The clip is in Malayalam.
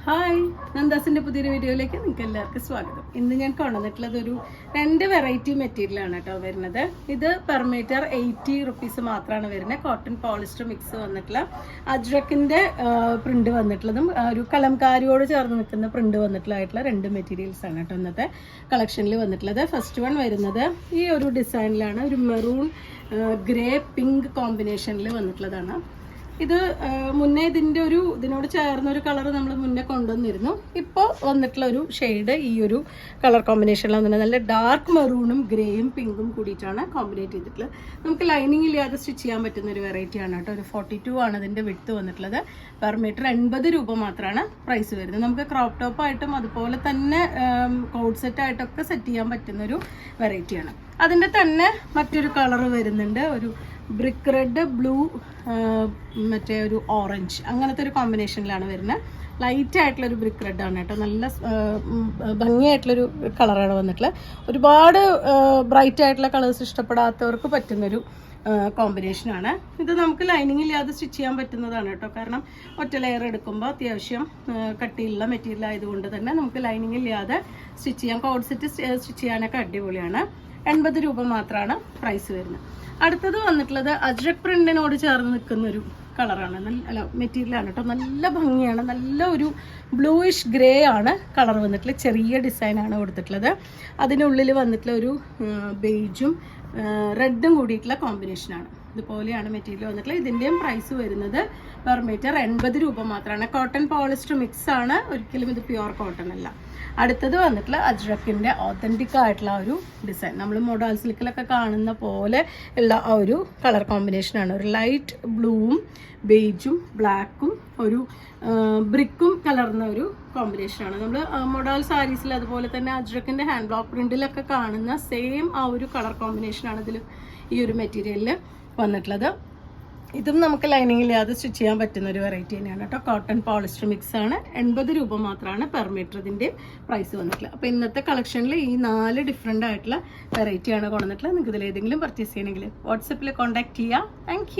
ഹായ്, നന്ദാസിൻ്റെ പുതിയൊരു വീഡിയോയിലേക്ക് നിങ്ങൾക്ക് എല്ലാവർക്കും സ്വാഗതം. ഇന്ന് ഞാൻ കൊണ്ടുവന്നിട്ടുള്ളത് ഒരു 2 വെറൈറ്റി മെറ്റീരിയലാണ് കേട്ടോ വരുന്നത്. ഇത് പെർ മീറ്റർ 80 റുപ്പീസ് മാത്രമാണ് വരുന്നത്. കോട്ടൺ പോളിസ്റ്റർ മിക്സ് വന്നിട്ടുള്ള അജ്രക്കിൻ്റെ പ്രിന്റ് വന്നിട്ടുള്ളതും ഒരു കലംകാരിയോട് ചേർന്ന് നിൽക്കുന്ന പ്രിന്റ് വന്നിട്ടുള്ളതായിട്ടുള്ള 2 മെറ്റീരിയൽസ് ആണ് കേട്ടോ ഇന്നത്തെ കളക്ഷനിൽ വന്നിട്ടുള്ളത്. ഫസ്റ്റ് വൺ വരുന്നത് ഈ ഒരു ഡിസൈനിലാണ്, ഒരു മെറൂൺ ഗ്രേ പിങ്ക് കോമ്പിനേഷനിൽ വന്നിട്ടുള്ളതാണ്. ഇത് മുന്നേ ഇതിനോട് ചേർന്ന ഒരു കളർ നമ്മൾ മുന്നേ കൊണ്ടുവന്നിരുന്നു. ഇപ്പോൾ വന്നിട്ടുള്ള ഒരു ഷെയ്ഡ് ഈ ഒരു കളർ കോമ്പിനേഷനിൽ വന്നിട്ടുണ്ട്. നല്ല ഡാർക്ക് മെറൂണും ഗ്രേയും പിങ്കും കൂടിയിട്ടാണ് കോമ്പിനേറ്റ് ചെയ്തിട്ടുള്ളത്. നമുക്ക് ലൈനിങ് ഇല്ലാതെ സ്റ്റിച്ച് ചെയ്യാൻ പറ്റുന്ന ഒരു വെറൈറ്റിയാണ് കേട്ടോ. ഒരു 42 ആണ് ഇതിൻ്റെ വിഡ്ത്ത് വന്നിട്ടുള്ളത്. പെർ മീറ്റർ 80 രൂപ മാത്രമാണ് പ്രൈസ് വരുന്നത്. നമുക്ക് ക്രോപ്പ് ടോപ്പായിട്ടും അതുപോലെ തന്നെ കോഡ് സെറ്റായിട്ടൊക്കെ സെറ്റ് ചെയ്യാൻ പറ്റുന്നൊരു വെറൈറ്റിയാണ്. അതിൻ്റെ തന്നെ മറ്റൊരു കളർ വരുന്നുണ്ട്, ഒരു ബ്രിക്ക് റെഡ് ബ്ലൂ മറ്റേ ഒരു ഓറഞ്ച് അങ്ങനത്തെ ഒരു കോമ്പിനേഷനിലാണ് വരുന്നത്. ലൈറ്റ് ആയിട്ടുള്ളൊരു ബ്രിക്ക് റെഡ് ആണ് കേട്ടോ. നല്ല ഭംഗിയായിട്ടുള്ളൊരു കളറാണ് വന്നിട്ടുള്ളത്. ഒരുപാട് ബ്രൈറ്റ് ആയിട്ടുള്ള കളേഴ്സ് ഇഷ്ടപ്പെടാത്തവർക്ക് പറ്റുന്നൊരു കോമ്പിനേഷനാണ്. ഇത് നമുക്ക് ലൈനിങ് ഇല്ലാതെ സ്റ്റിച്ച് ചെയ്യാൻ പറ്റുന്നതാണ് കേട്ടോ. കാരണം ഒറ്റ ലെയർ എടുക്കുമ്പോൾ അത്യാവശ്യം കട്ടിയുള്ള മെറ്റീരിയൽ ആയതുകൊണ്ട് തന്നെ നമുക്ക് ലൈനിങ് ഇല്ലാതെ സ്റ്റിച്ച് ചെയ്യാം. കോഡ് സെറ്റ് സ്റ്റിച്ച് ചെയ്യാനൊക്കെ അടിപൊളിയാണ്. 80 രൂപ മാത്രമാണ് പ്രൈസ് വരുന്നത്. അടുത്തത് വന്നിട്ടുള്ളത് അജ്രക് പ്രിന്റിനോട് ചേർന്ന് നിൽക്കുന്ന ഒരു കളറാണ്. നല്ല മെറ്റീരിയലാണ് കേട്ടോ. നല്ല ഭംഗിയാണ്. നല്ല ഒരു ബ്ലൂയിഷ് ഗ്രേ ആണ് കളർ വന്നിട്ടുള്ളത്. ചെറിയ ഡിസൈനാണ് കൊടുത്തിട്ടുള്ളത്. അതിനുള്ളിൽ വന്നിട്ടുള്ള ഒരു ബേജും റെഡും കൂടിയിട്ടുള്ള കോമ്പിനേഷനാണ്. ഇതുപോലെയാണ് മെറ്റീരിയൽ വന്നിട്ടുള്ളത്. ഇതിൻ്റെയും പ്രൈസ് വരുന്നത് പെർ മീറ്റർ 80 രൂപ മാത്രമാണ്. കോട്ടൺ പോളിസ്റ്റർ മിക്സ് ആണ്, ഒരിക്കലും ഇത് പ്യുവർ കോട്ടൺ അല്ല. അടുത്തത് വന്നിട്ടുള്ള അജ്രക്കിൻ്റെ ഓതൻറ്റിക് ആയിട്ടുള്ള ഒരു ഡിസൈൻ, നമ്മൾ മോഡൽ സിൽക്കിലൊക്കെ കാണുന്ന പോലെ ഉള്ള ആ ഒരു കളർ കോമ്പിനേഷനാണ്. ഒരു ലൈറ്റ് ബ്ലൂവും ബേജും ബ്ലാക്കും ഒരു ബ്രിക്കും കലർന്ന ഒരു കോമ്പിനേഷനാണ്. നമ്മൾ മോഡൽ സാരീസിൽ അതുപോലെ തന്നെ അജ്രക്കിൻ്റെ ഹാൻഡ് ബ്ലോക്ക് പ്രിൻറ്റിലൊക്കെ കാണുന്ന സെയിം ആ ഒരു കളർ കോമ്പിനേഷനാണ് ഇതിൽ ഈ ഒരു മെറ്റീരിയലിൽ വന്നിട്ടുള്ളത്. ഇതും നമുക്ക് ലൈനിങ് ഇല്ലാതെ സ്റ്റിച്ച് ചെയ്യാൻ പറ്റുന്ന ഒരു വെറൈറ്റി തന്നെയാണ് കേട്ടോ. കോട്ടൺ പോളിസ്റ്റർ മിക്സ് ആണ്. 80 രൂപ മാത്രമാണ് പെർ മീറ്റർ ഇതിൻ്റെ പ്രൈസ് വന്നിട്ടുള്ളത്. അപ്പോൾ ഇന്നത്തെ കളക്ഷനിൽ ഈ 4 ഡിഫറെൻ്റ് ആയിട്ടുള്ള വെറൈറ്റിയാണ് കൊണ്ടുവന്നിട്ടുള്ളത്. നിങ്ങൾക്ക് ഇതിൽ ഏതെങ്കിലും പർച്ചേസ് ചെയ്യണമെങ്കിൽ വാട്സപ്പിൽ കോൺടാക്ട് ചെയ്യാം. താങ്ക്